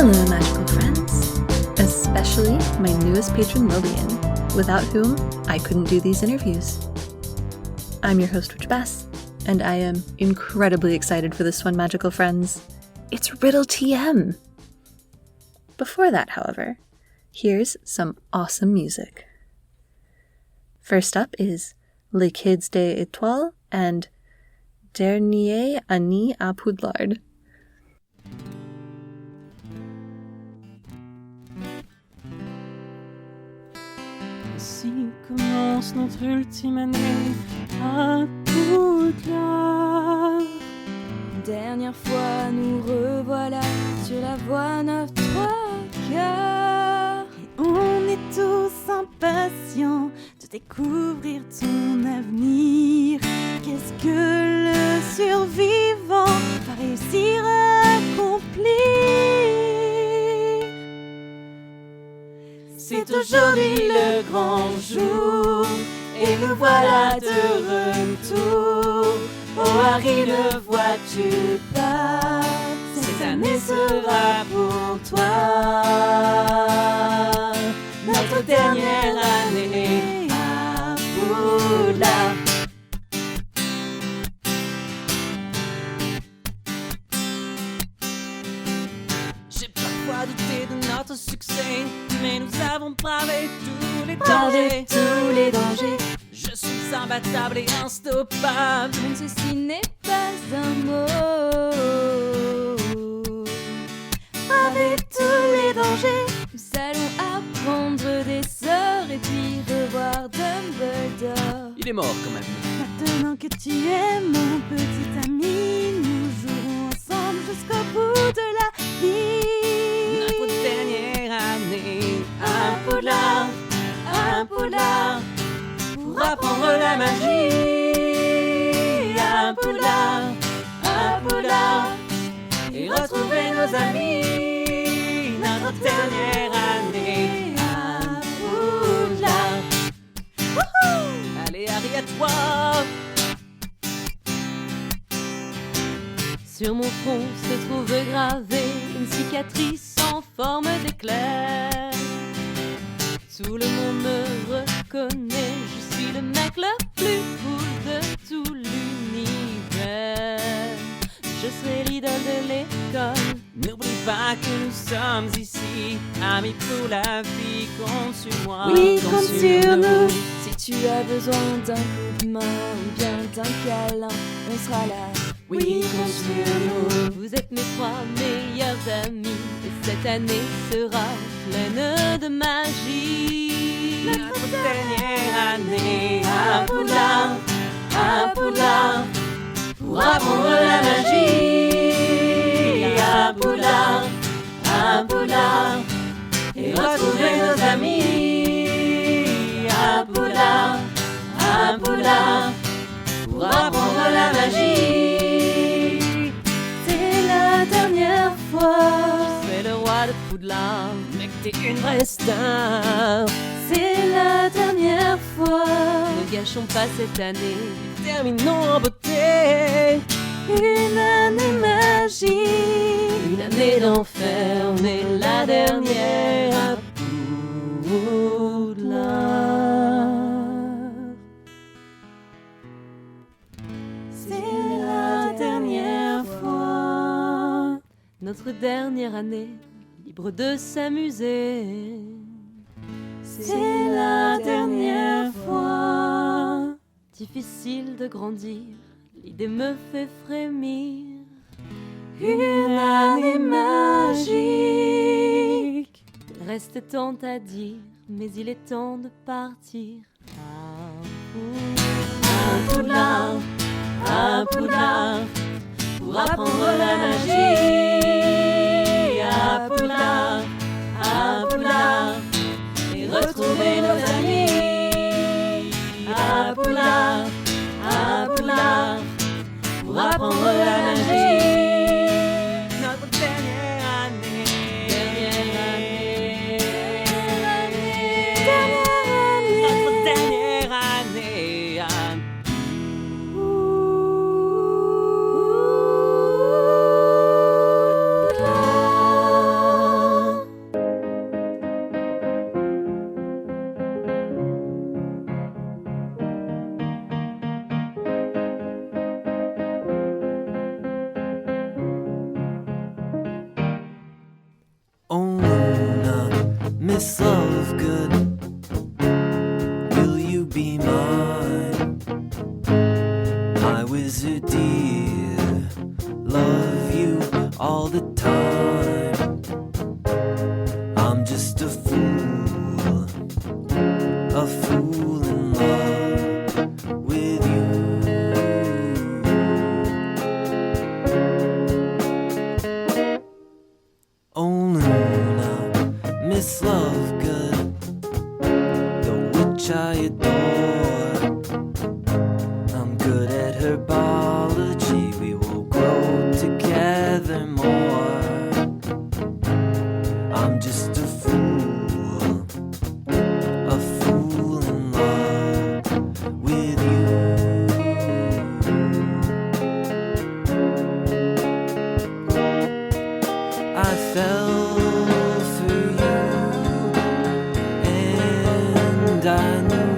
Hello, magical friends, especially my newest patron Lillian, without whom I couldn't do these interviews. I'm your host, Witch Bass, and I am incredibly excited for this one, magical friends. It's RiddleTM! Before that, however, here's some awesome music. First up is Les Kids des Étoiles and Dernier Année à Poudlard. Ainsi commence notre ultime année à Poudlard. Dernière fois, nous revoilà sur la voie 9-3-4. Et on est tous impatients de découvrir ton avenir. Qu'est-ce que le survivant va réussir à accomplir? C'est aujourd'hui le grand jour et le voilà de retour. Oh Harry, le vois-tu pas? Cette année sera pour toi notre dernière année à Poudlard. J'ai parfois douté de notre succès, mais nous avons bravé tous les dangers. Je suis imbattable et instoppable. Même ceci n'est pas un mot. Avec tous les dangers, Nous allons apprendre des sorts et puis revoir Dumbledore. Il est mort quand même. maintenant que tu es mon petit ami, nous jouerons ensemble jusqu'au bout de la vie. Notre dernière année à Poudlard, pour apprendre la magie. À Poudlard, et retrouver nos amis. Notre dernière année à Poudlard. Wouhou! allez Harry, à toi. Sur mon front se trouve gravée une cicatrice en forme d'éclair. Tout le monde me reconnaît, je suis le mec le plus cool de tout l'univers. Je serai l'idole de l'école. N'oublie pas que nous sommes ici, amis pour la vie, compte sur moi. Oui, compte sur nous. Si tu as besoin d'un coup de main ou bien d'un câlin, on sera là. Oui, compte sur nous. Vous êtes mes 3 meilleurs amis et cette année sera pleine de magie. Notre dernière année à Poudlard, pour apprendre la magie. À Poudlard, et retrouver nos amis. À Poudlard, pour apprendre la magie. C'est la dernière fois. C'est le roi de Poudlard. Mec, t'es une vraie star. C'est la dernière fois. Ne gâchons pas cette année. Terminons en beauté. Une année magique. Une année d'enfer, mais la dernière à Poudlard. C'est la dernière fois. Notre dernière année, libre de s'amuser. C'est la dernière fois. Difficile de grandir, l'idée me fait frémir. Une année magique. Il reste tant à dire, mais il est temps de partir. À Poudlard, pour apprendre la magie. À Poudlard, et retrouver nos amis. À Poudlard, pour apprendre la magie. Notre dernière année. Notre dernière année à Ouh. Miss Lovegood, will you be mine? My wizard dear, love you all the time. I'm just a fool in love with you. Oh Luna, Miss Lovegood, the witch I adore. I'm good at herbology, we will grow together more. I'm just a fool in love with you. I fell for you, and I knew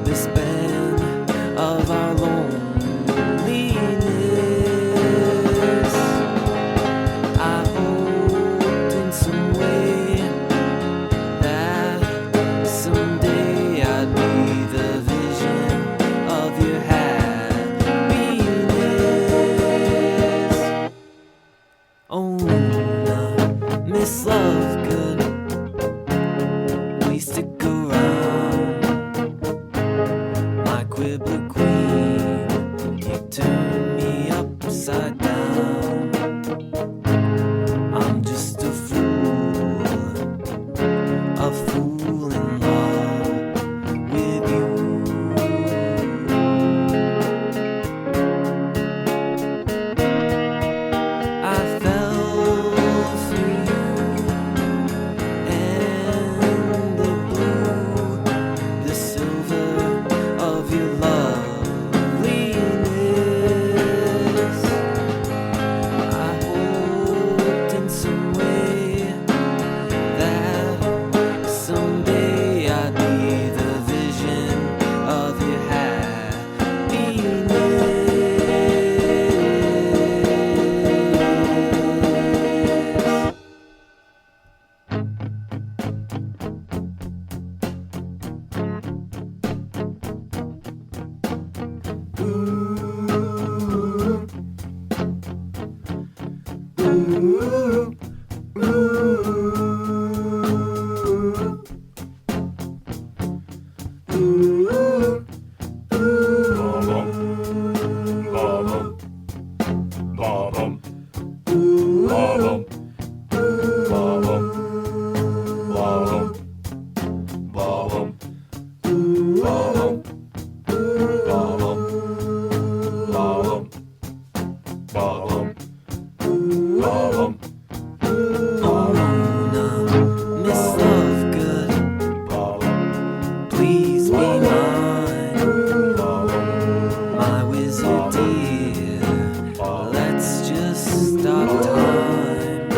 the span of our loneliness. I hoped in some way that someday I'd be the vision of your happiness. Oh Luna, Miss Lovegood, please stick around. My quibbler queen, you turn me upside down. I'm just a fool in love with you. I fell for you, and the blue, the silver of your loveliness. I hoped in some way that someday I'd be the vision of your happiness. Oh Luna, Miss Lovegood, please be mine. My wizard dear, let's just stop time.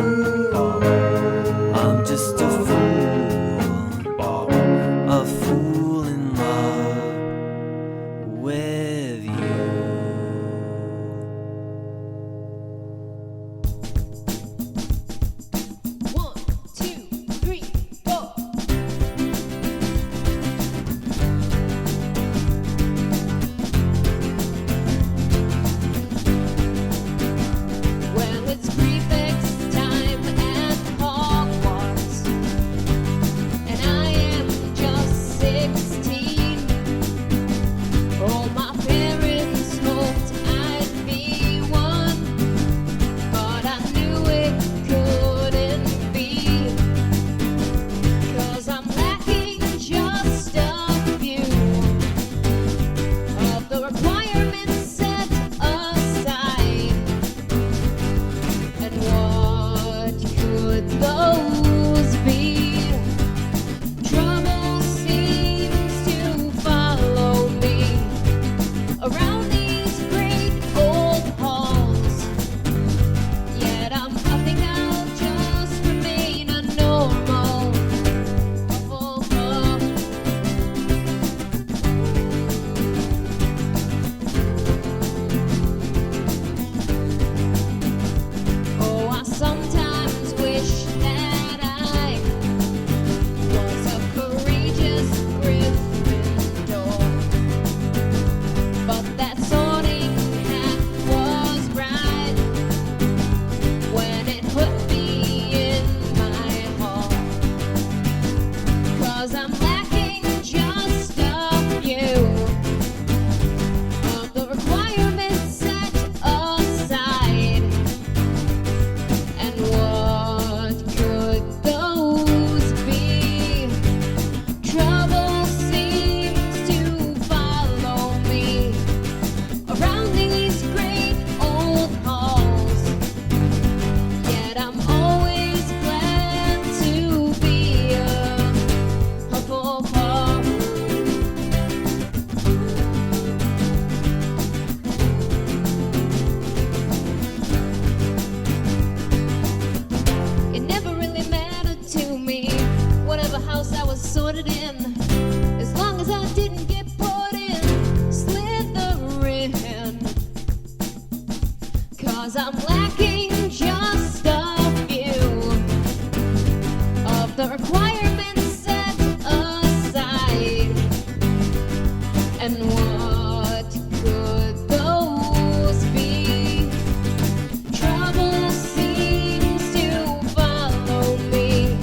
put it in. As long as I didn't get put in Slytherin. 'Cause I'm lacking just a few of the requirements set aside. And what could those be? Trouble seems to follow me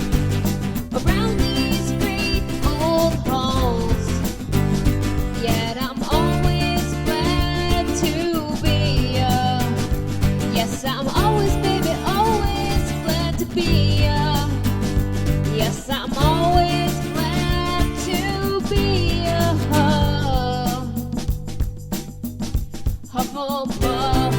around these great old halls. Yet I'm always glad to be yes, I'm always, baby, always glad to be yes, I'm always glad to be Hufflepuff.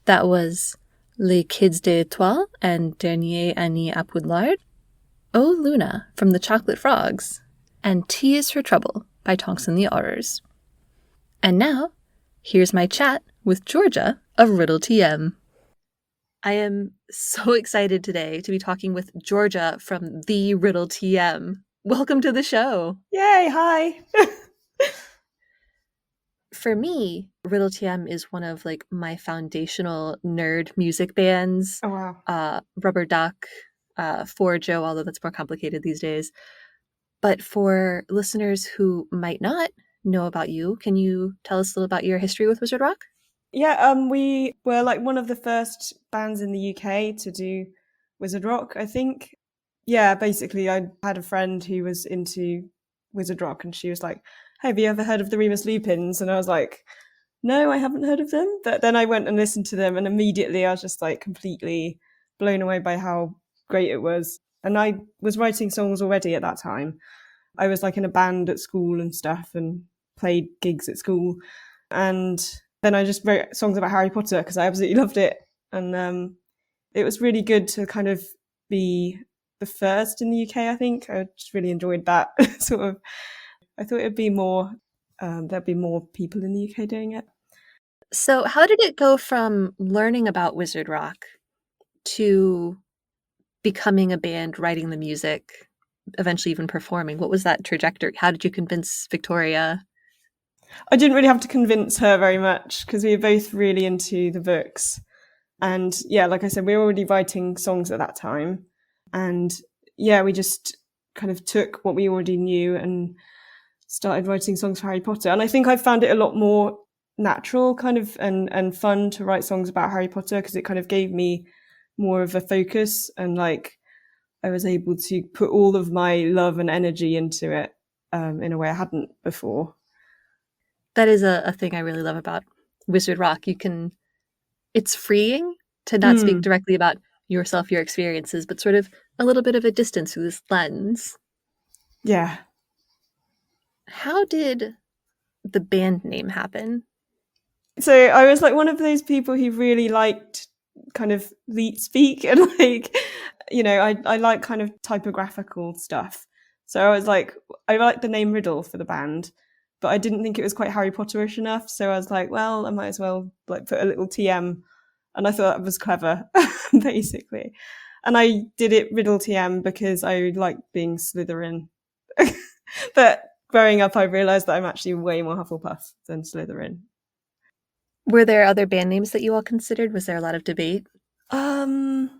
That was Les Kids d'Étoile and Dernier Année à Poudlard, Oh Luna from the Chocolate Frogs, and T is for Trouble by Tonks and the Aurors. And now, here's my chat with Georgia of RiddleTM. I am so excited today to be talking with Georgia from the RiddleTM. Welcome to the show. Yay, hi. For me, RiddleTM is one of like my foundational nerd music bands. Oh, wow. Rubber Duck, Forjo, although that's more complicated these days. But for listeners who might not know about you, can you tell us a little about your history with Wizard Rock? Yeah, we were like one of the first bands in the UK to do Wizard Rock, I think. Yeah, basically I had a friend who was into Wizard Rock and she was like, hey, have you ever heard of the Remus Lupins? And I was like, no, I haven't heard of them. But then I went and listened to them and immediately I was just like completely blown away by how great it was. And I was writing songs already at that time. I was like in a band at school and stuff and played gigs at school. And then I just wrote songs about Harry Potter because I absolutely loved it. And it was really good to kind of be the first in the UK, I think. I just really enjoyed that sort of. I thought it'd be more, there'd be more people in the UK doing it. So how did it go from learning about Wizard Rock to becoming a band, writing the music, eventually even performing? What was that trajectory? How did you convince Victoria? I didn't really have to convince her very much because we were both really into the books. And yeah, like I said, we were already writing songs at that time. And yeah, we just kind of took what we already knew and started writing songs for Harry Potter. And I think I found it a lot more natural kind of and fun to write songs about Harry Potter because it kind of gave me more of a focus and like I was able to put all of my love and energy into it in a way I hadn't before. That is a thing I really love about Wizard Rock. It's freeing to not speak directly about yourself, your experiences, but sort of a little bit of a distance through this lens. Yeah. How did the band name happen? So I was like one of those people who really liked kind of leet speak and like, you know, I like kind of typographical stuff. So I was like, I like the name Riddle for the band, but I didn't think it was quite Harry Potterish enough. So I was like, well, I might as well like put a little TM. And I thought that was clever, basically. And I did it RiddleTM because I like being Slytherin. But growing up, I realised that I'm actually way more Hufflepuff than Slytherin. Were there other band names that you all considered? Was there a lot of debate? Not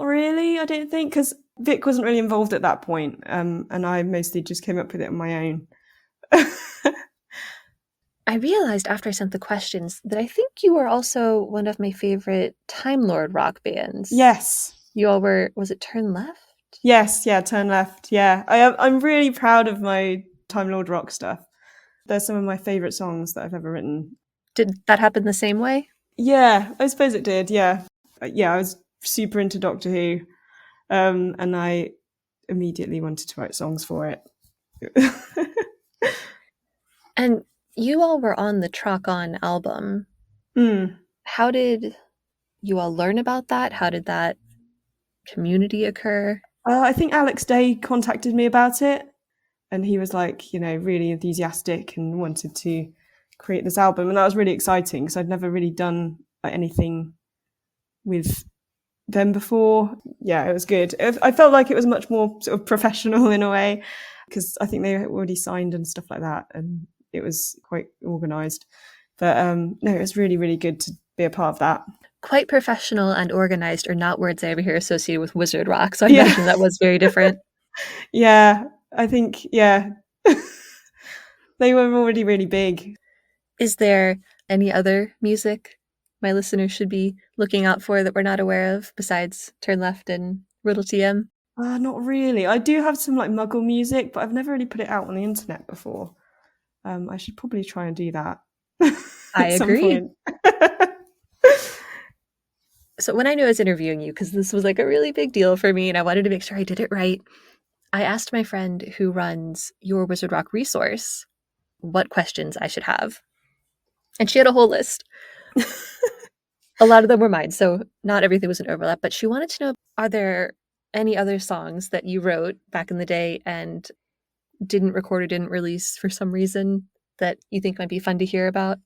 really, I don't think, because Vic wasn't really involved at that point, and I mostly just came up with it on my own. I realized after I sent the questions that I think you were also one of my favorite Time Lord rock bands. Yes. You all were, was it Turn Left? Yes, yeah, Turn Left, yeah. I'm really proud of my Time Lord rock stuff. They're some of my favourite songs that I've ever written. Did that happen the same way? Yeah, I suppose it did, yeah. Yeah, I was super into Doctor Who, and I immediately wanted to write songs for it. And you all were on the Truck On album. How did you all learn about that? How did that community occur? I think Alex Day contacted me about it, and he was like, you know, really enthusiastic and wanted to create this album, and that was really exciting because I'd never really done like anything with them before. Yeah, it was good. I felt like it was much more sort of professional in a way because I think they already signed and stuff like that, and it was quite organised. But no, it was really, really good to be a part of that. Quite professional and organised are not words I ever hear associated with Wizard Rock, so I imagine that was very different. Yeah, I think, yeah. They were already really big. Is there any other music my listeners should be looking out for that we're not aware of besides Turn Left and RiddleTM? Not really. I do have some like Muggle music, but I've never really put it out on the internet before. I should probably try and do that. I agree. So when I knew I was interviewing you, because this was like a really big deal for me and I wanted to make sure I did it right, I asked my friend who runs your Wizard Rock resource what questions I should have. And she had a whole list. A lot of them were mine, so not everything was an overlap, but she wanted to know, are there any other songs that you wrote back in the day and didn't record or didn't release for some reason that you think might be fun to hear about?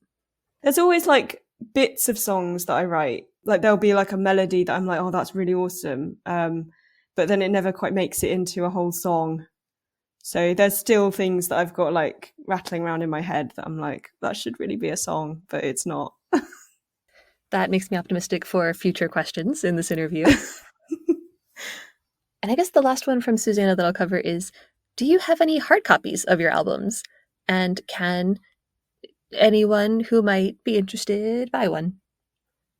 There's always like bits of songs that I write. Like there'll be like a melody that I'm like, oh, that's really awesome. But then it never quite makes it into a whole song. So there's still things that I've got like rattling around in my head that I'm like, that should really be a song, but it's not. That makes me optimistic for future questions in this interview. And I guess the last one from Susanna that I'll cover is, do you have any hard copies of your albums? And can anyone who might be interested buy one?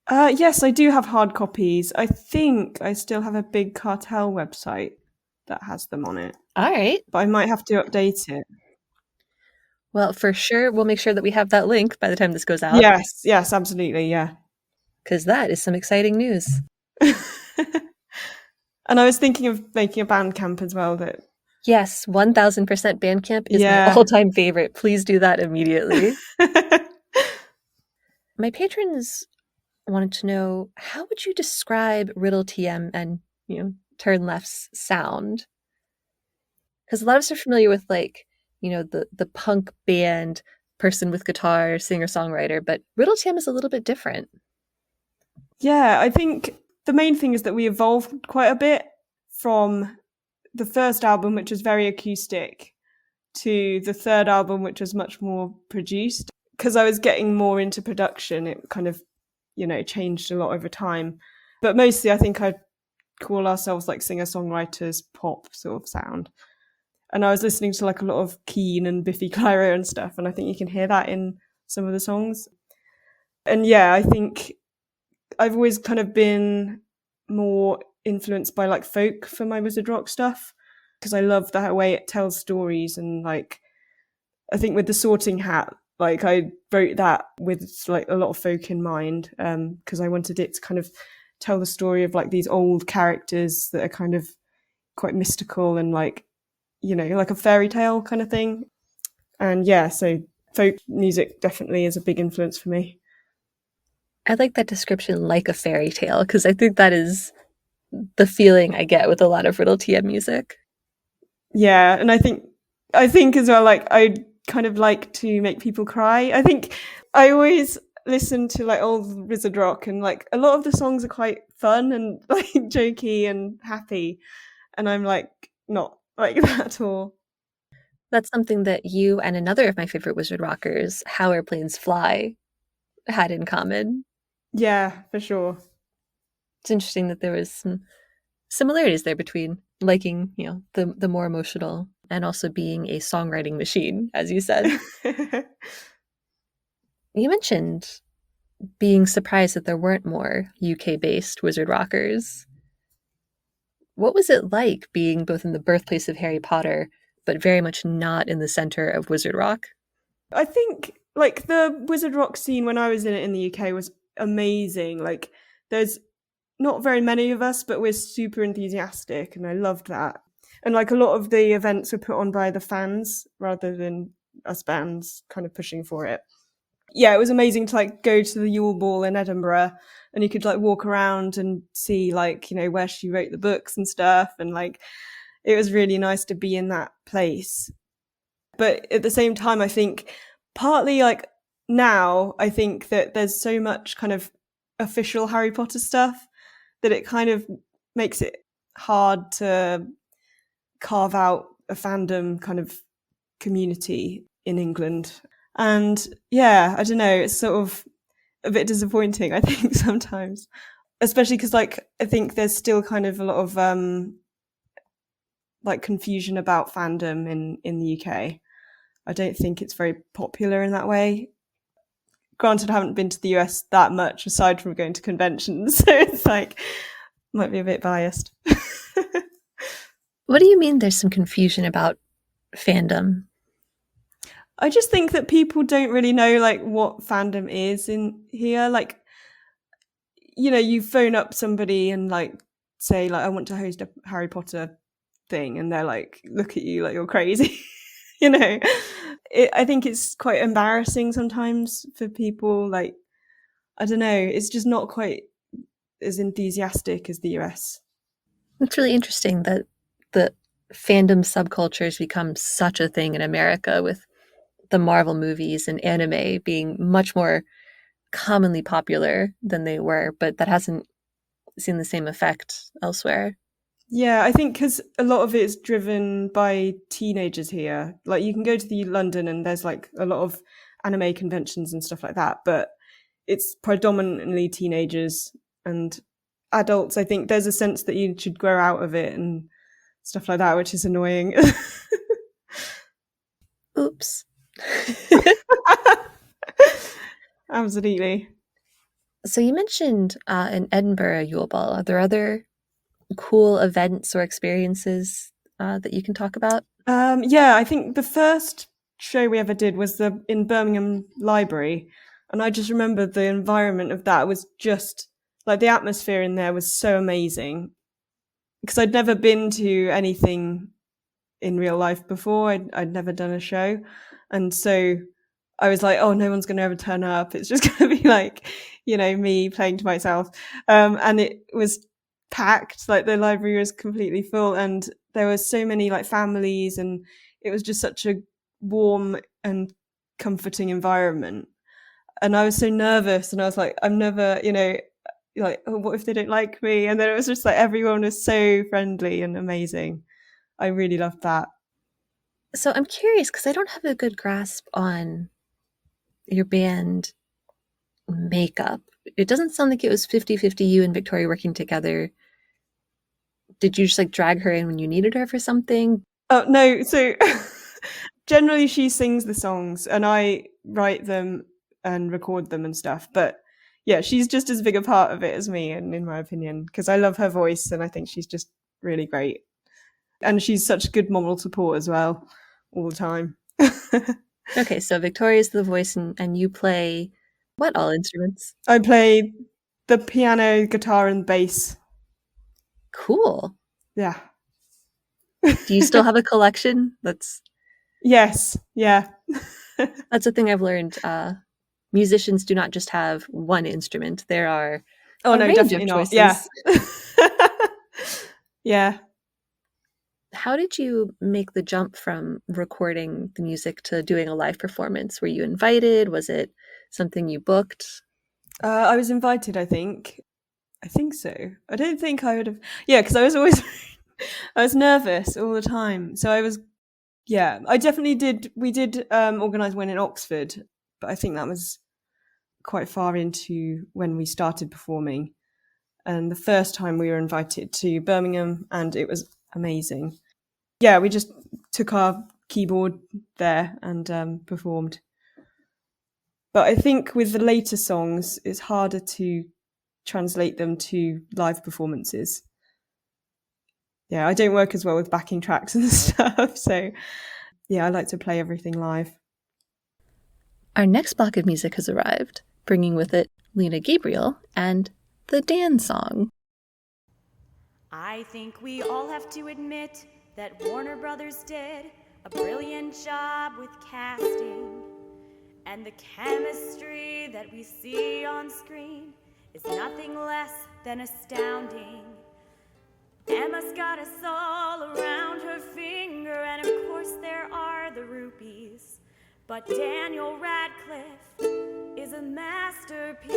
Yes, I do have hard copies. I think I still have a Big Cartel website that has them on it. All right. But I might have to update it. Well, for sure, we'll make sure that we have that link by the time this goes out. Yes, absolutely, yeah. Because that is some exciting news. And I was thinking of making a Bandcamp as well. Yes, 1000% Bandcamp is my all-time favorite. Please do that immediately. My patrons wanted to know, how would you describe RiddleTM and, Turn Left's sound? Because a lot of us are familiar with the punk band person with guitar, singer-songwriter, but RiddleTM is a little bit different. Yeah, I think the main thing is that we evolved quite a bit from the first album, which was very acoustic, to the third album, which was much more produced. Because I was getting more into production, it kind of, changed a lot over time. But mostly I think I'd call ourselves like singer-songwriters, pop sort of sound. And I was listening to like a lot of Keane and Biffy Clyro and stuff, and I think you can hear that in some of the songs. And yeah, I think I've always kind of been more influenced by like folk for my Wizard Rock stuff, because I love that way it tells stories. And like, I think with the Sorting Hat, like I wrote that with like a lot of folk in mind, because I wanted it to kind of tell the story of like these old characters that are kind of quite mystical and like, like a fairy tale kind of thing. And yeah, so folk music definitely is a big influence for me. I like that description, like a fairy tale, because I think that is the feeling I get with a lot of RiddleTM music. Yeah, and I think as well, like I kind of like to make people cry. I think I always listen to like old Wizard Rock, and like a lot of the songs are quite fun and like jokey and happy, and I'm like not like that at all. That's something that you and another of my favorite Wizard Rockers, How Airplanes Fly, had in common. Yeah, for sure. It's interesting that there was some similarities there between liking, the more emotional and also being a songwriting machine, as you said. You mentioned being surprised that there weren't more UK-based Wizard Rockers. What was it like being both in the birthplace of Harry Potter, but very much not in the center of Wizard Rock? I think like the Wizard Rock scene when I was in it in the UK was amazing. Like there's not very many of us, but we're super enthusiastic, and I loved that. And like a lot of the events were put on by the fans rather than us bands kind of pushing for it. Yeah, it was amazing to like go to the Yule Ball in Edinburgh, and you could like walk around and see like, where she wrote the books and stuff. And like, it was really nice to be in that place. But at the same time, I think partly like now, I think that there's so much kind of official Harry Potter stuff that it kind of makes it hard to carve out a fandom kind of community in England. And yeah, I don't know, it's sort of a bit disappointing, I think, sometimes. Especially because, like, I think there's still kind of a lot of like confusion about fandom in the UK. I don't think it's very popular in that way. Granted, I haven't been to the US that much aside from going to conventions, so it's like might be a bit biased. What do you mean there's some confusion about fandom? I just think that people don't really know like what fandom is in here. Like, you know, you phone up somebody and like say like I want to host a Harry Potter thing, and they're like look at you like you're crazy. You know, I think it's quite embarrassing sometimes for people. Like, I don't know, it's just not quite as enthusiastic as the US. It's really interesting that the fandom subcultures become such a thing in America, with the Marvel movies and anime being much more commonly popular than they were, but that hasn't seen the same effect elsewhere. Yeah, I think because a lot of it is driven by teenagers here. Like, you can go to London and there's like a lot of anime conventions and stuff like that, but it's predominantly teenagers and adults. I think there's a sense that you should grow out of it and stuff like that, which is annoying. Oops. Absolutely. So you mentioned in Edinburgh Yule Ball. Are there other cool events or experiences that you can talk about? Yeah, I think the first show we ever did was in Birmingham Library, and I just remember the environment of that was just like the atmosphere in there was so amazing, because I'd never been to anything in real life before. I'd never done a show, and so I was like, oh, no one's going to ever turn up. It's just going to be like, you know, me playing to myself. And it was packed, like the library was completely full, and there were so many like families, and it was just such a warm and comforting environment. And I was so nervous, and I was like, I'm never, you know, like, oh, what if they don't like me? And then it was just like everyone was so friendly and amazing. I really loved that. So I'm curious, because I don't have a good grasp on your band makeup. It doesn't sound like it was 50-50 you and Victoria working together. Did you just like drag her in when you needed her for something? Oh, no. So generally she sings the songs and I write them and record them and stuff. But yeah, she's just as big a part of it as me, and in my opinion, because I love her voice and I think she's just really great. And she's such good moral support as well, all the time. Okay, so Victoria's the voice, and you play what all instruments? I play the piano, guitar, and bass. Cool. Yeah. Do you still have a collection? Yes. Yeah. That's a thing I've learned. Musicians do not just have one instrument. There are a range definitely of not. choices. Yeah. Yeah. How did you make the jump from recording the music to doing a live performance? Were you invited? Was it something you booked? I was invited, I think. I think so. I don't think I would have. Yeah, because I was always, I was nervous all the time. So I was, yeah, I definitely did. We did organise one in Oxford, but I think that was quite far into when we started performing. And the first time we were invited to Birmingham, and it was amazing. Yeah, we just took our keyboard there and performed. But I think with the later songs, it's harder to translate them to live performances. Yeah, I don't work as well with backing tracks and stuff. So yeah, I like to play everything live. Our next block of music has arrived, bringing with it Lena Gabriel and the Dan song. I think we all have to admit that Warner Brothers did a brilliant job with casting. And the chemistry that we see on screen is nothing less than astounding. Emma's got us all around her finger, and of course there are the rupees. But Daniel Radcliffe is a masterpiece.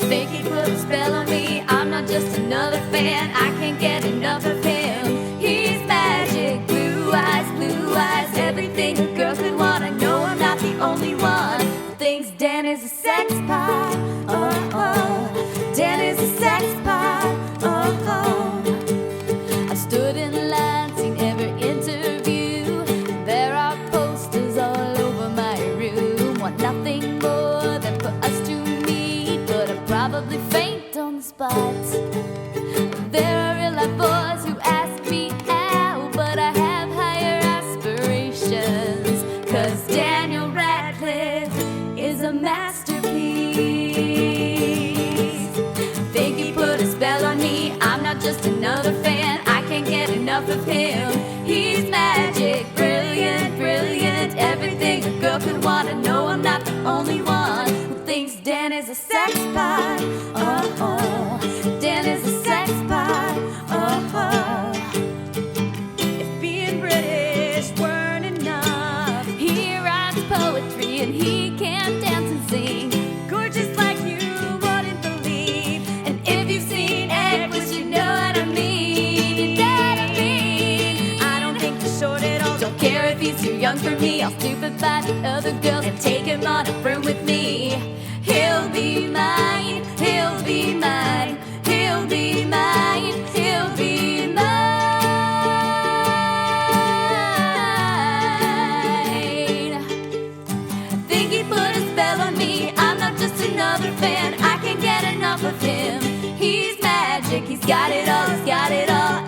Think he put a spell on me, I'm not just another fan, I can't get enough of him. He's magic, blue eyes, everything a girl could want. I know I'm not the only one who thinks Dan is a sex pot. Oh, oh, Dan is a sex pot. Oh, oh. I stood in line, seen every interview. There are posters all over my room. Want nothing more than for us to meet, but I probably faint on the spot. There are real life boys who ask me out, but I have higher aspirations. 'Cause Daniel Radcliffe is a masterpiece. Think he put a spell on me, I'm not just another fan, I can't get enough of him. He's magic, brilliant, brilliant, everything a girl could want. I know I'm not the only one who thinks Dan is a sex pot. Oh, oh, Dan is a sex pot. Oh, oh. If being British weren't enough, He writes poetry and he can dance and sing. gorgeous like you wouldn't believe. And if you've seen Equus, you know what I mean. You know what I mean. I don't think he's short at all. Don't care if he's too young for me, I'll stupefy the other girls and take him on a broom with me. He'll be mine, he'll be mine, he'll be mine, he'll be mine. Think he put a spell on me, I'm not just another fan, I can't get enough of him. He's magic, he's got it all,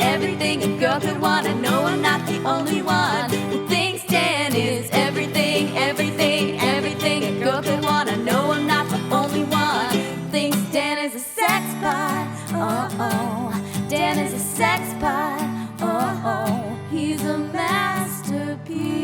everything a girl could want. I know I'm not the only one who thinks Dan is everything, everything, everything a girl could want. I know I'm not the only one who thinks Dan is a sex pot. Oh, oh, Dan is a sex pot. Oh, oh, he's a masterpiece.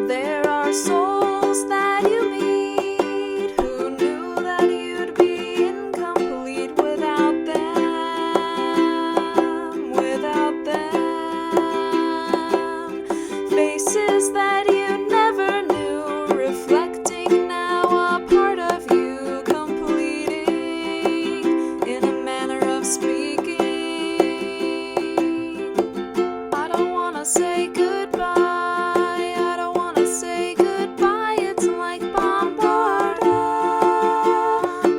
There are souls that you meet who knew that you'd be incomplete without them, without them. Faces that you never knew, reflecting now a part of you, completing in a manner of speaking. I don't wanna say goodbye. I don't wanna say goodbye. It's like Bombarda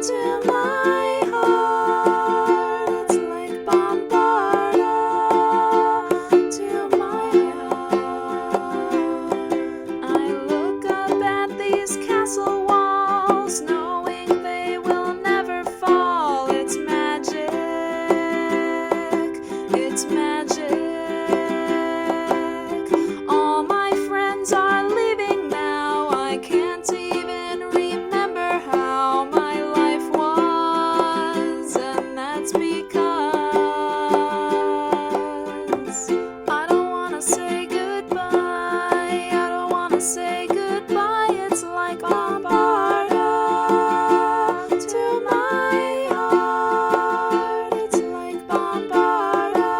to my heart. It's like Bombarda to my heart. I look up at these castle walls, knowing they will never fall. It's magic. It's magic. All my friends are leaving now. I can't even remember how my life was, and that's because I don't wanna say goodbye. I don't wanna say goodbye. It's like Bombarda to my heart. It's like Bombarda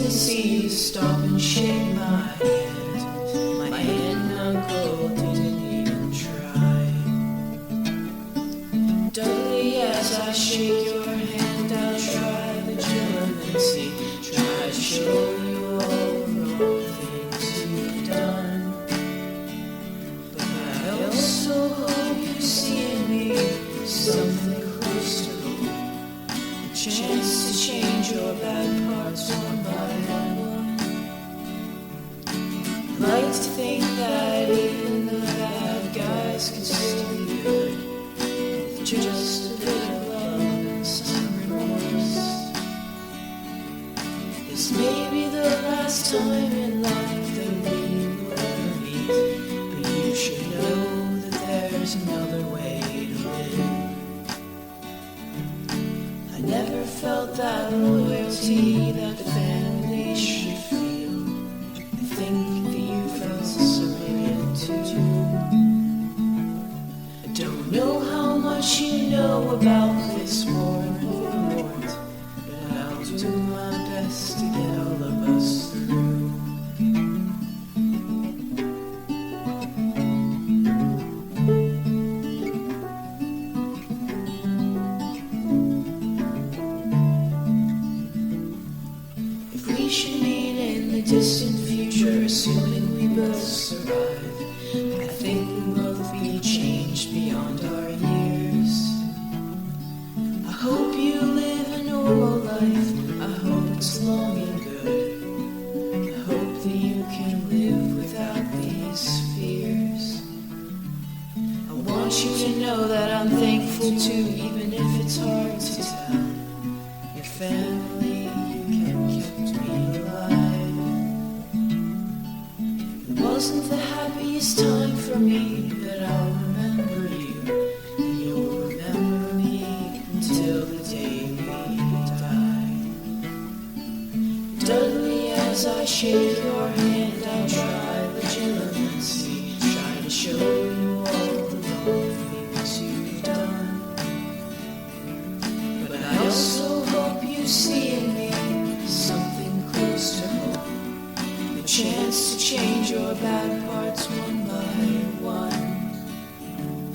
to see you stop and shake my hand. My aunt and uncle didn't even try. Dudley, as I shake your hand, I'll try the legitimacy. Try to show you all the wrong things you've done. But I also hope you see in me something close to hope. A chance to change your bad parts one by one. I'd like to think that even the bad guys can still be good, with just a bit of love and some remorse. This may be the last time in life that we will ever meet, but you should know that there's another way to live. I never felt that loyalty that family should feel. I think that you felt something too. I don't know how much you know about this war and Vermont, but I'll do my best to get all of us through. If we should meet in the distant future, assuming we both survive, I think we'll both be changed beyond our years. I hope you live a normal life. I hope it's long and good. I hope that you can live without these fears. I want you to know that I'm thankful too, even if it's hard to tell. Your family, you kept me alive. It wasn't the happiest time for me, but I'll remember you, and you'll remember me until the day we die. Dudley, as I shake your hand, I'll try legitimacy, try to show you all the wrong things you've done. But I also hope you see in me something close to hope, a chance to change your bad parts one by one.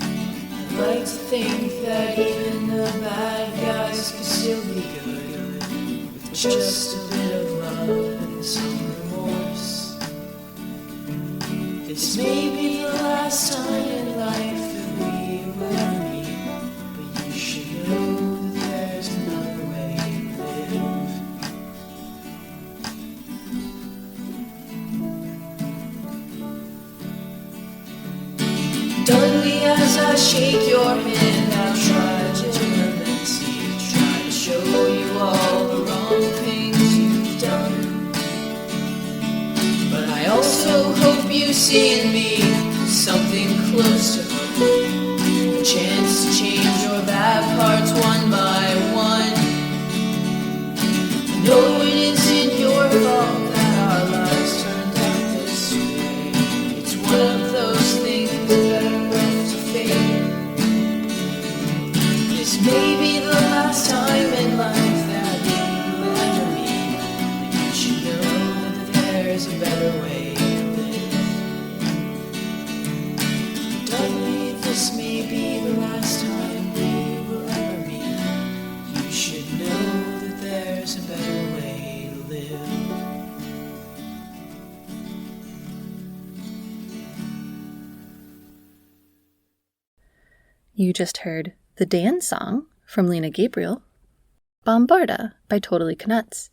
I'd like to think that even the bad guys can still be good, with just a bit of love and some remorse. This may be the last time in life that we will ever meet, but you should know that there's another way to live. Dudley, as I shake your hand, I'll try legitimacy, try to show you all the wrong things you've done. But I also hope you see in me something close to hope, a chance to change your bad parts one by one. I know it isn't your fault that our lives turned out this way. It's one of those things that are left to fate. This may be the last time in life that we will ever meet, but you should know that there's a better way to live. Dudley, this may be the last time we will ever meet. You should know that there's a better way to live. You just heard the Dan song from Lena Gabriel, Bombarda by Totally Knuts,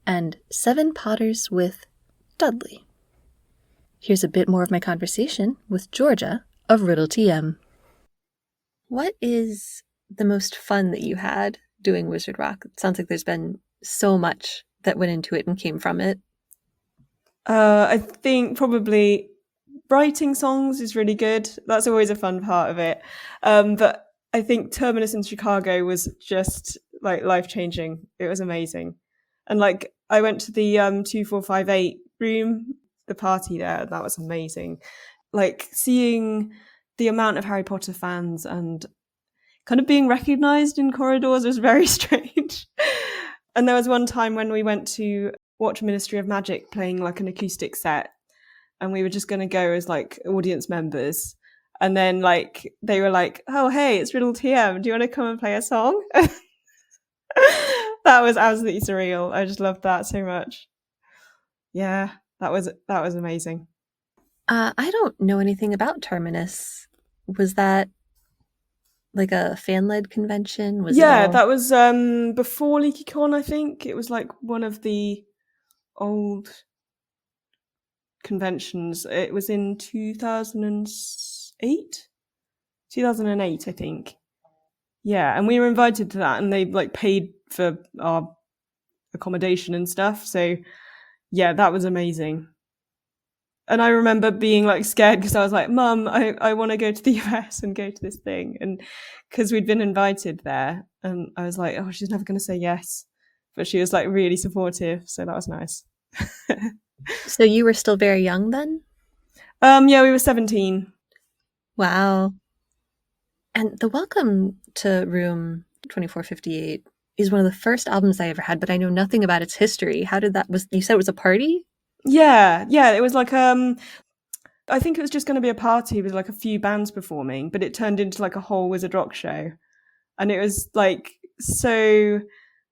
and Seven Potters with Dudley. Here's a bit more of my conversation with Georgia of RiddleTM. What is the most fun that you had doing Wizard Rock? It sounds like there's been so much that went into it and came from it. I think probably writing songs is really good. That's always a fun part of it. But I think Terminus in Chicago was just like life-changing. It was amazing. And like I went to the 2458 room, the party there, that was amazing. Like seeing the amount of Harry Potter fans and kind of being recognized in corridors was very strange. And there was one time when we went to watch Ministry of Magic playing like an acoustic set, and we were just going to go as like audience members. And then like they were like, "Oh, hey, it's RiddleTM. Do you want to come and play a song?" That was absolutely surreal. I just loved that so much. Yeah, that was amazing. I don't know anything about Terminus. Was that like a fan-led convention? That was before LeakyCon, I think. It was like one of the old conventions. It was in 2008, I think. Yeah, and we were invited to that, and they like paid for our accommodation and stuff. So yeah, that was amazing. And I remember being like scared because I was like, "Mum, I want to go to the US and go to this thing," and because we'd been invited there, and I was like, "Oh, she's never going to say yes," but she was like really supportive, so that was nice. So you were still very young then? Yeah, we were 17. Wow. And the Welcome to Room 2458 is one of the first albums I ever had, but I know nothing about its history. How did that you said it was a party? Yeah, it was like I think it was just going to be a party with like a few bands performing, but it turned into like a whole Wizard Rock show. And it was like so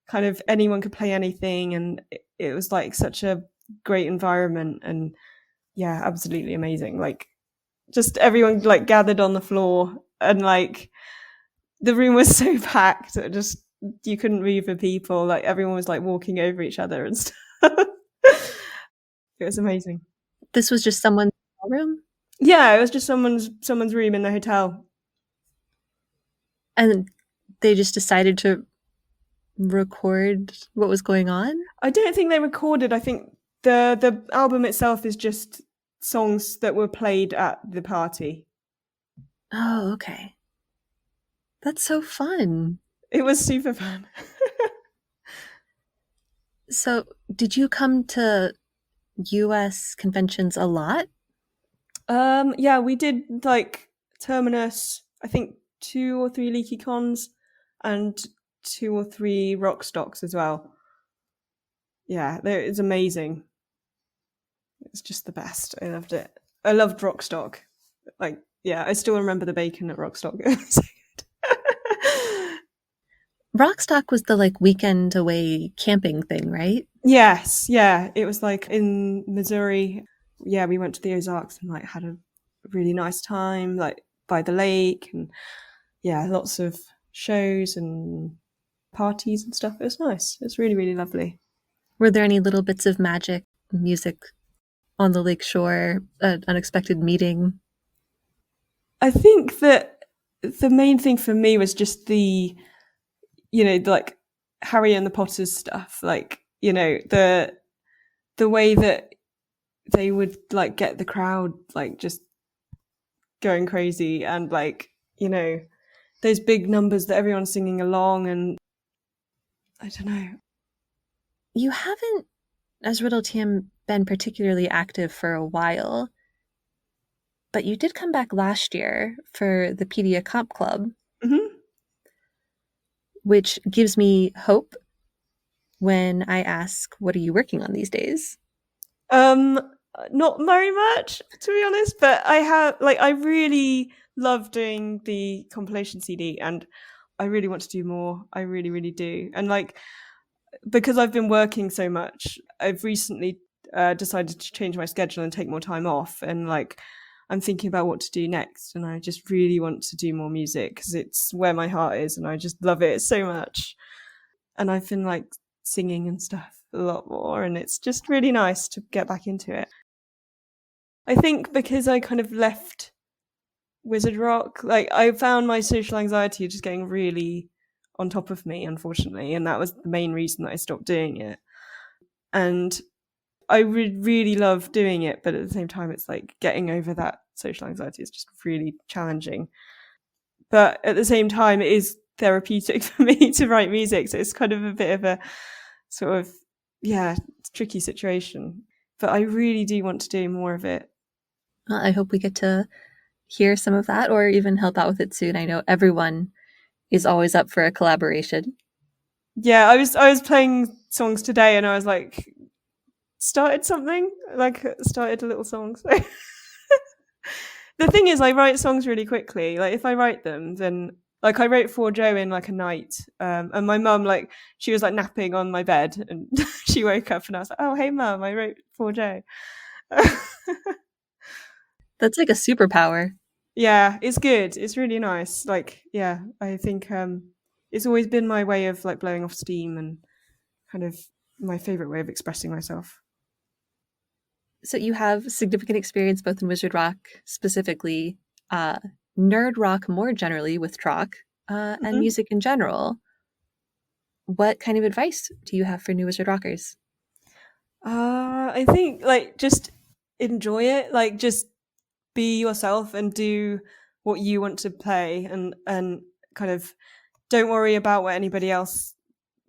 kind of anyone could play anything, and it was like such a great environment, and yeah, absolutely amazing. Like just everyone like gathered on the floor, and like the room was so packed that just you couldn't move for people. Like everyone was like walking over each other and stuff. It was amazing. This was just someone's room? Yeah, it was just someone's room in the hotel. And they just decided to record what was going on? I don't think they recorded. I think the album itself is just songs that were played at the party. Oh, okay. That's so fun. It was super fun. So, did you come to US conventions a lot? Yeah, we did like Terminus, I think 2 or 3 LeakyCons and 2 or 3 Rockstocks as well. Yeah, it's amazing. It's just the best. I loved it. I loved Rockstock. Like, yeah, I still remember the bacon at Rockstock. It was so good. Rockstock was the like weekend away camping thing, right? Yes, yeah. It was like in Missouri. Yeah, we went to the Ozarks and like had a really nice time, like by the lake, and yeah, lots of shows and parties and stuff. It was nice. It was really, really lovely. Were there any little bits of magic music on the lake shore, an unexpected meeting? I think that the main thing for me was just the like Harry and the Potters stuff, like, the way that they would like get the crowd like just going crazy, and like, those big numbers that everyone's singing along, and I don't know. You haven't, as RiddleTM, been particularly active for a while, but you did come back last year for the Pedia Comp Club, which gives me hope when I ask, what are you working on these days? Not very much, to be honest, but I really love doing the compilation CD, and I really want to do more. I really, really do. And like, because I've been working so much, I've recently decided to change my schedule and take more time off, and like I'm thinking about what to do next, and I just really want to do more music because it's where my heart is, and I just love it so much. And I've been like singing and stuff a lot more, and it's just really nice to get back into it. I think because I kind of left Wizard Rock, like I found my social anxiety just getting really on top of me, unfortunately, and that was the main reason that I stopped doing it. And I really love doing it, but at the same time, it's like getting over that social anxiety is just really challenging. But at the same time, it is therapeutic for me to write music, so it's kind of a bit of a sort of, tricky situation. But I really do want to do more of it. Well, I hope we get to hear some of that or even help out with it soon. I know everyone is always up for a collaboration. Yeah, I was playing songs today, and I was like, started something, like started a little song. So the thing is, I write songs really quickly. Like if I write them, then like I wrote For Joe in like a night, and my mum, like she was like napping on my bed, and she woke up, and I was like, "Oh, hey, mum, I wrote For Joe." That's like a superpower. Yeah, it's good. It's really nice. Like, yeah, I think it's always been my way of like blowing off steam and kind of my favorite way of expressing myself. So you have significant experience both in wizard rock, specifically nerd rock more generally with Trock, and music in general. What kind of advice do you have for new wizard rockers? I think like just enjoy it. Like just be yourself and do what you want to play, and kind of don't worry about what anybody else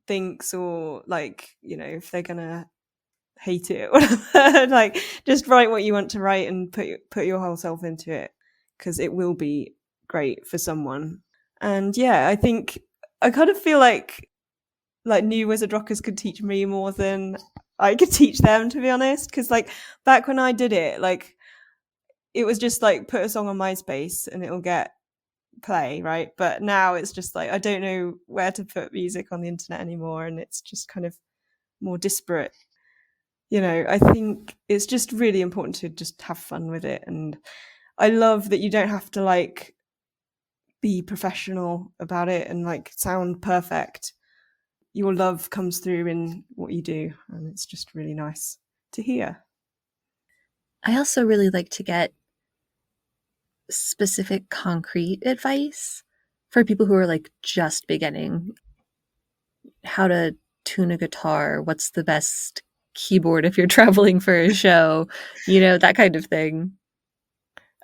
thinks, or like, you know, if they're gonna hate it or whatever. Like just write what you want to write and put your whole self into it, because it will be great for someone. And yeah, I think I kind of feel like new wizard rockers could teach me more than I could teach them, to be honest, because like back when I did it, like it was just like put a song on MySpace and it'll get play, right? But now it's just like I don't know where to put music on the internet anymore, and it's just kind of more disparate. You know, I think it's just really important to just have fun with it, and I love that you don't have to like be professional about it and like sound perfect. Your love comes through in what you do, and it's just really nice to hear. I also really like to get specific concrete advice for people who are like just beginning. How to tune a guitar, what's the best keyboard if you're traveling for a show, you know, that kind of thing.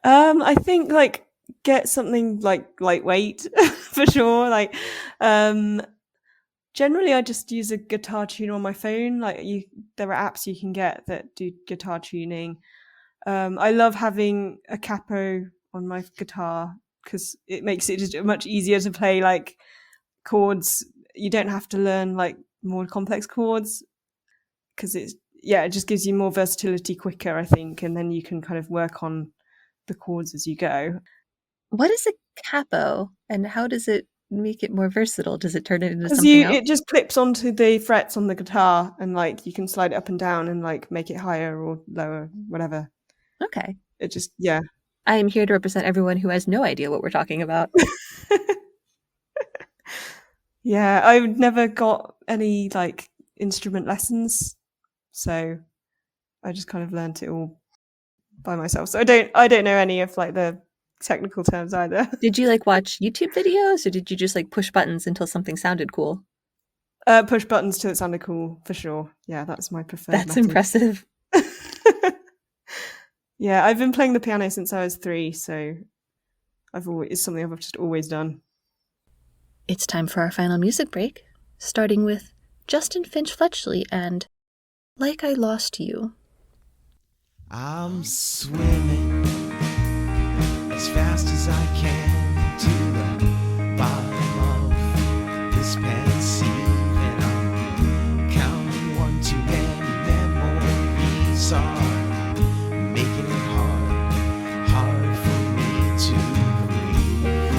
I think like get something like lightweight for sure. Like generally I just use a guitar tuner on my phone. Like there are apps you can get that do guitar tuning. I love having a capo on my guitar because it makes it just much easier to play like chords. You don't have to learn like more complex chords, because it just gives you more versatility quicker, I think, and then you can kind of work on the chords as you go. What is a capo, and how does it make it more versatile? Does it turn it into something else? It just clips onto the frets on the guitar, and like you can slide it up and down and like make it higher or lower, whatever. Okay. It just, I am here to represent everyone who has no idea what we're talking about. Yeah, I've never got any like instrument lessons, so I just kind of learned it all by myself. So I don't know any of like the technical terms either. Did you like watch YouTube videos, or did you just like push buttons until something sounded cool? Push buttons till it sounded cool, for sure. Yeah, that's my preferred That's method. impressive. Yeah, I've been playing the piano since I was 3, so it's something I've just always done. It's time for our final music break, starting with Justin Finch-Fletchley and Like I Lost You. I'm swimming as fast as I can to the bottom of this pensive, and I'm counting one too many memories are making it hard for me to breathe.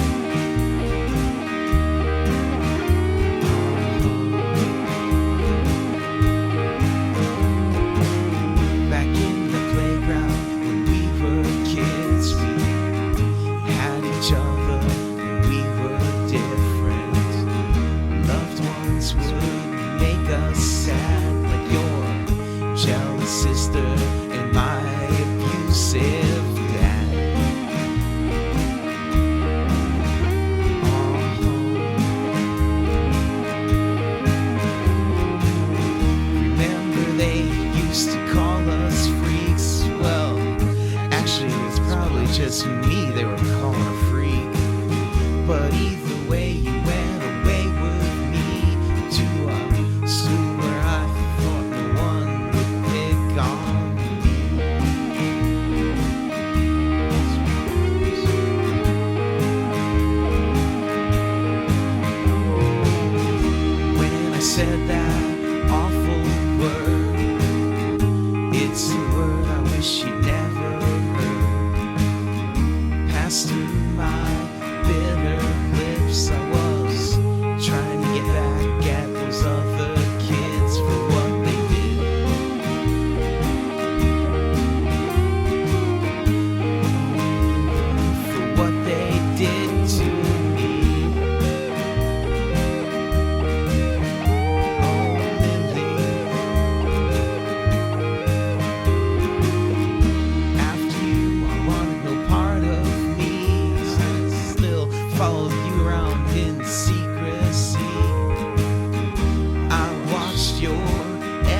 Back in the playground when we were kids, we had each other and we were different. Loved ones would make us sad, like your jealous sister and my abusive dad. Remember they used to call us freaks? Well, actually it's probably just me they were calling a freak. But either way, you went away with me to a school where I thought no one would pick on me. When I said that awful word, passed through my bitter lips. I was trying to get back at those other kids for what they did. For what they did to me. Oh, Lily. After you, I wanted no part of me. I still followed you around in secrecy. I watched your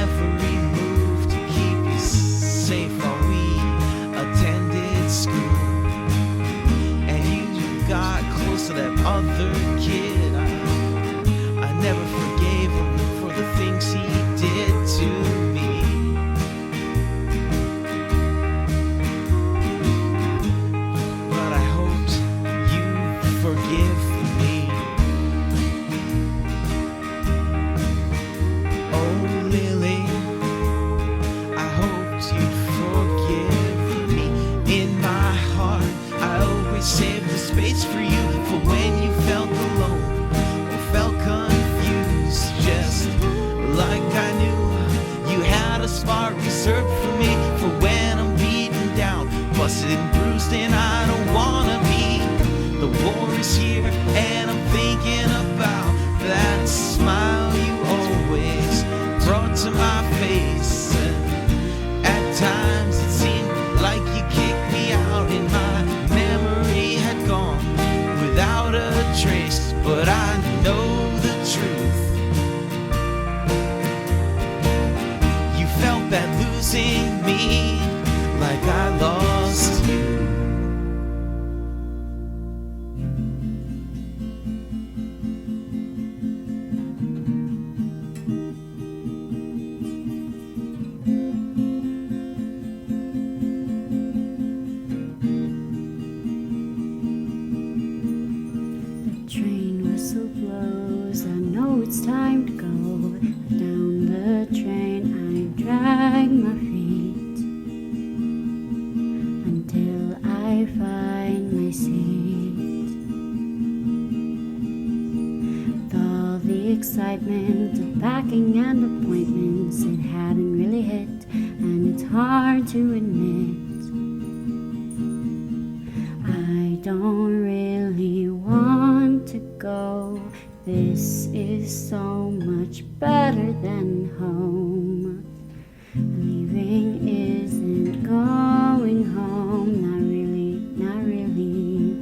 every move to keep you safe while we attended school. And you got close to that other kid. I never forgave him for the things he did to me. But I hoped you'd forgive me. Oh, Lily, I hoped you'd forgive me. In my heart, I always saved the space for you, for when you felt alone or felt confused. Just like I knew you had a spot reserved for me, for when I'm beaten down, busted and bruised, and I don't wanna be. The war is here, and I'm thinking about that smile you always brought to my face. And at times it seemed like you kicked me out, and my memory had gone without a trace. But I know the truth. You felt bad losing me, like I lost you. The train whistle blows, I know it's time to go. Down the train I drag my feet until I find my seat. With all the excitement of packing and appointments, it hadn't really hit, and it's hard to admit I don't really want to go. This is so much better than home. Leaving isn't going home, not really, not really.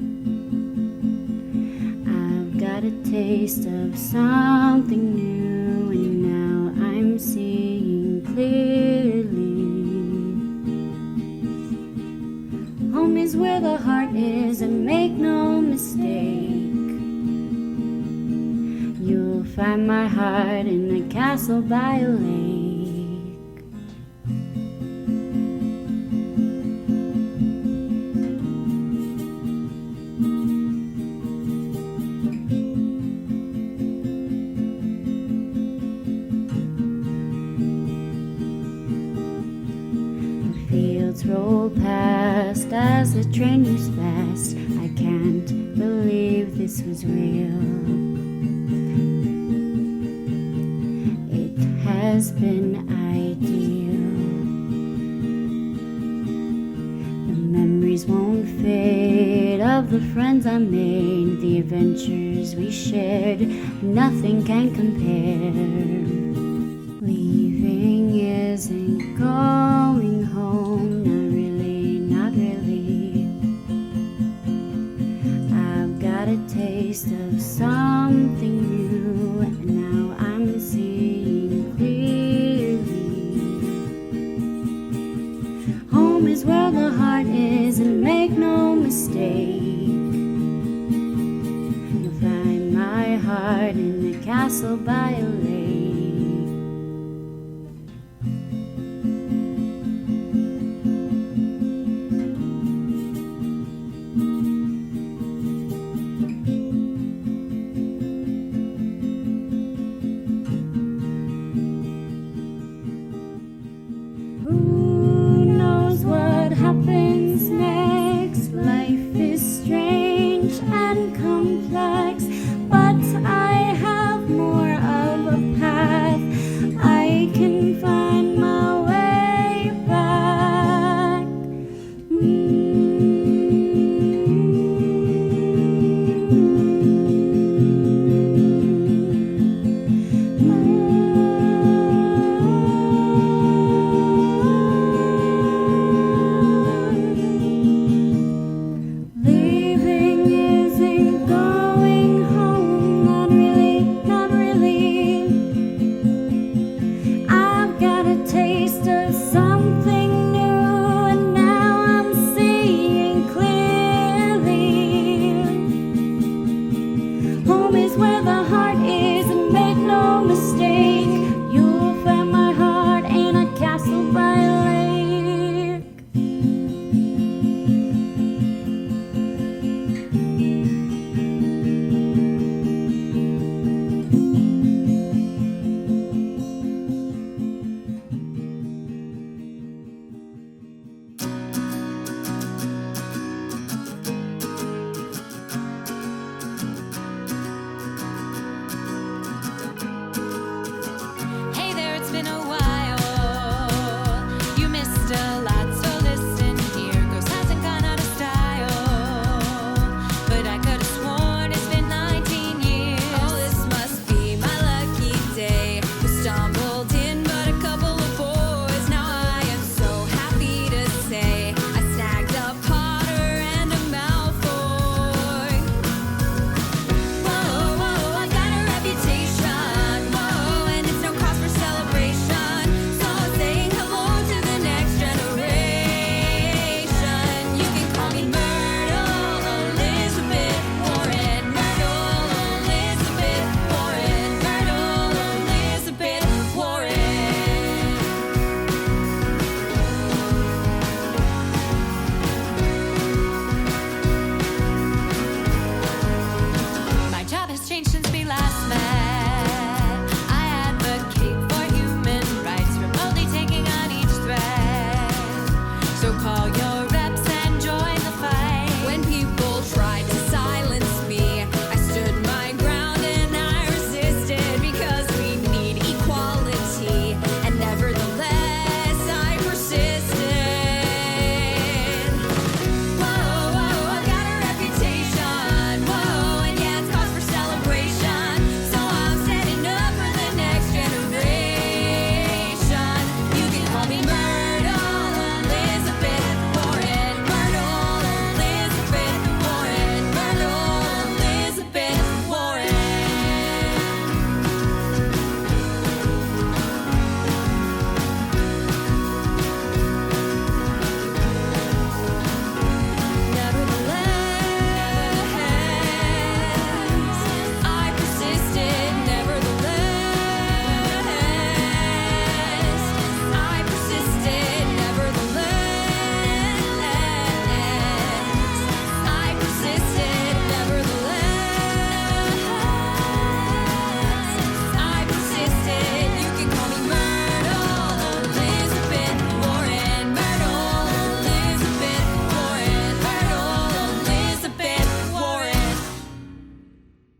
I've got a taste of something new, and now I'm seeing clearly. Home is where the heart is, and make no mistake, you'll find my heart in a castle by a lake. The fields roll past as the train moves fast. I can't believe this was real. It has been ideal. The memories won't fade of the friends I made, the adventures we shared, nothing can compare. Leaving isn't going home, not really, not really. I've got a taste of something new, and now I'm seeing clearly. Home is where the heart is, and make no mistake, you'll find my heart in the castle by a lake. Who knows what happens next? Life is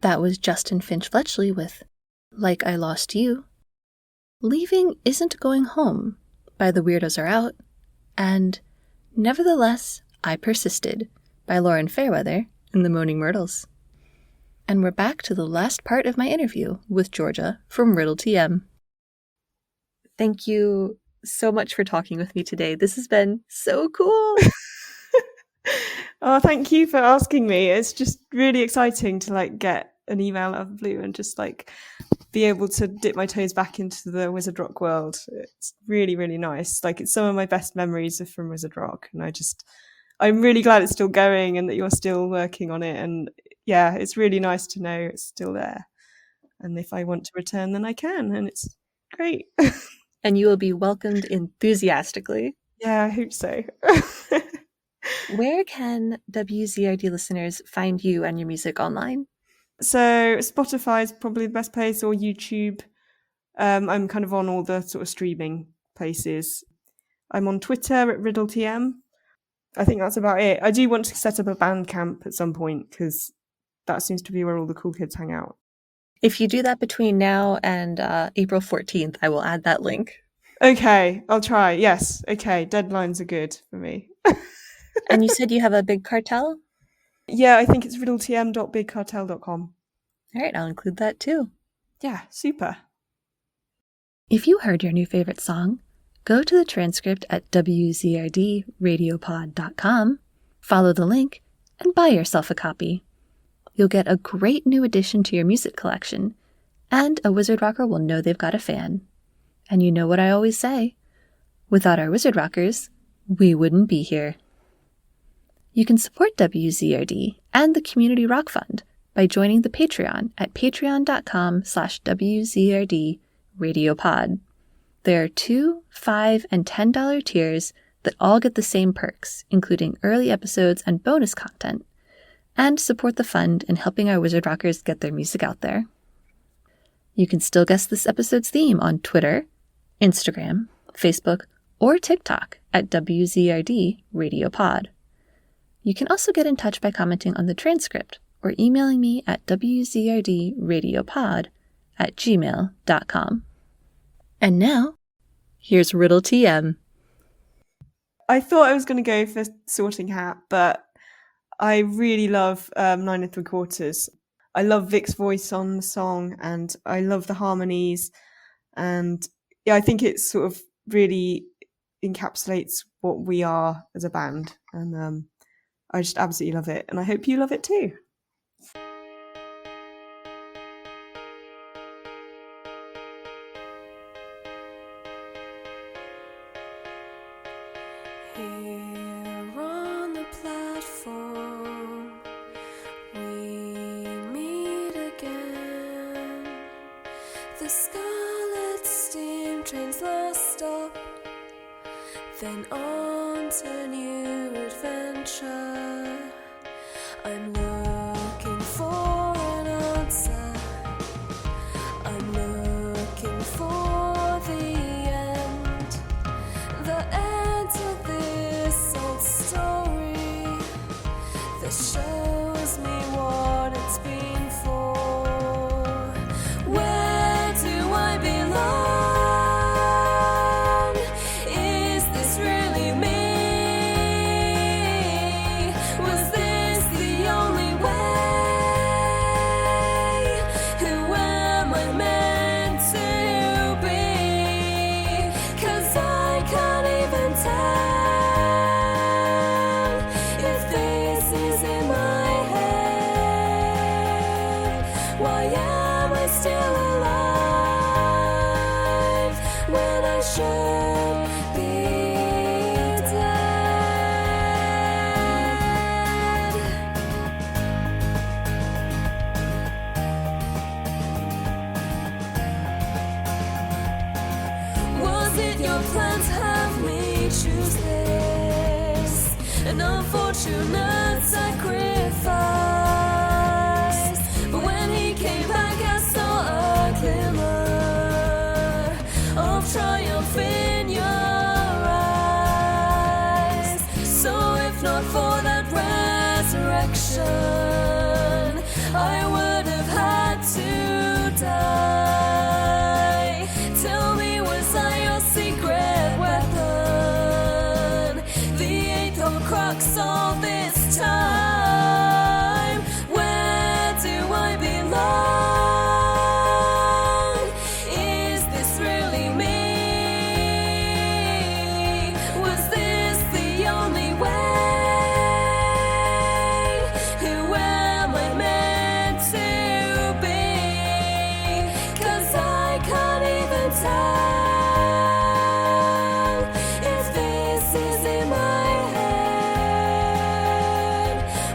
That was Justin Finch Fletchley with Like I Lost You. Leaving Isn't Going Home by The Weirdos Are Out. And Nevertheless, I Persisted by Lauren Fairweather and the Moaning Myrtles. And we're back to the last part of my interview with Georgia from RiddleTM. Thank you so much for talking with me today. This has been so cool. Oh, thank you for asking me. It's just really exciting to get an email out of the blue and just be able to dip my toes back into the Wizard Rock world. It's really, really nice. It's some of my best memories are from Wizard Rock, and I'm really glad it's still going and that you're still working on it. And yeah, it's really nice to know it's still there. And if I want to return, then I can, and it's great. And you will be welcomed enthusiastically. Yeah, I hope so. Where can WZRD listeners find you and your music online? So Spotify is probably the best place, or YouTube. I'm kind of on all the sort of streaming places. I'm on Twitter at RiddleTM. I think that's about it. I do want to set up a Bandcamp at some point because that seems to be where all the cool kids hang out. If you do that between now and April 14th, I will add that link. Okay, I'll try. Yes. Okay, deadlines are good for me. And you said you have a big cartel? Yeah, I think it's riddletm.bigcartel.com. All right, I'll include that too. Yeah, super. If you heard your new favorite song, go to the transcript at wzrdradiopod.com, follow the link, and buy yourself a copy. You'll get a great new addition to your music collection, and a Wizard Rocker will know they've got a fan. And you know what I always say, without our Wizard Rockers, we wouldn't be here. You can support WZRD and the Community Rock Fund by joining the Patreon at patreon.com/WZRD-radiopod. There are $2, $5, and $10 tiers that all get the same perks, including early episodes and bonus content, and support the fund in helping our Wizard Rockers get their music out there. You can still guess this episode's theme on Twitter, Instagram, Facebook, or TikTok at WZRD Radio Pod. You can also get in touch by commenting on the transcript or emailing me at wzrdradiopod@gmail.com. And now, here's RiddleTM. I thought I was going to go for Sorting Hat, but I really love 9 3/4. I love Vic's voice on the song, and I love the harmonies. And yeah, I think it sort of really encapsulates what we are as a band. And I just absolutely love it. And I hope you love it too. Here on the platform, we meet again. The scarlet steam train's last stop, then on to new adventure. I'm looking for an answer. I'm looking for the end. The end to this old story that shows me what it's been for. Where do I belong? Is this really me? Was this the only way? Who am I meant to be? 'Cause I can't even tell if this is in my head. Why am I still alive when I should be dead? Was it your plan to have me choose this? An unfortunate sacrifice. But when he came back, I saw a glimmer of triumph in your eyes. So if not for that resurrection, I would have had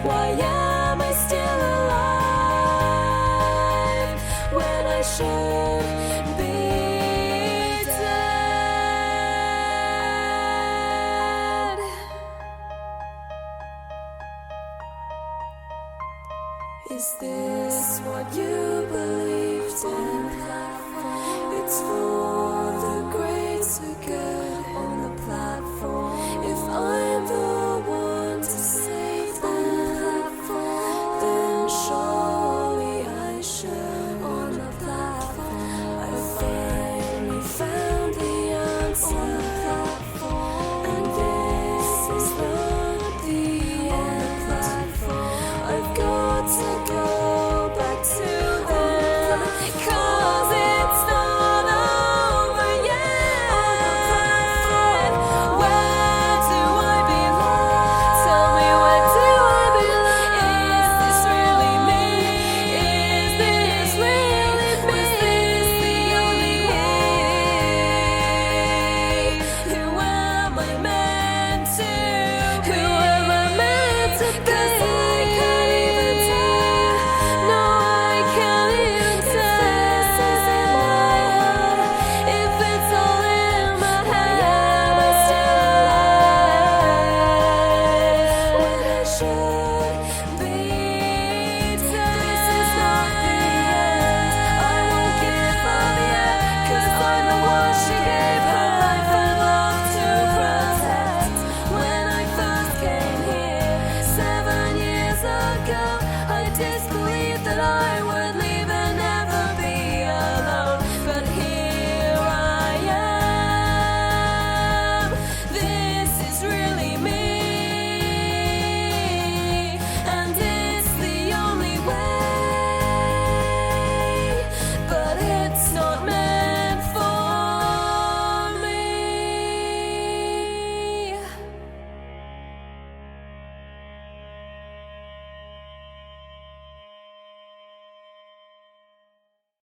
Why am I still alive when I should be dead? Is this what you believed in? It's for the great to get.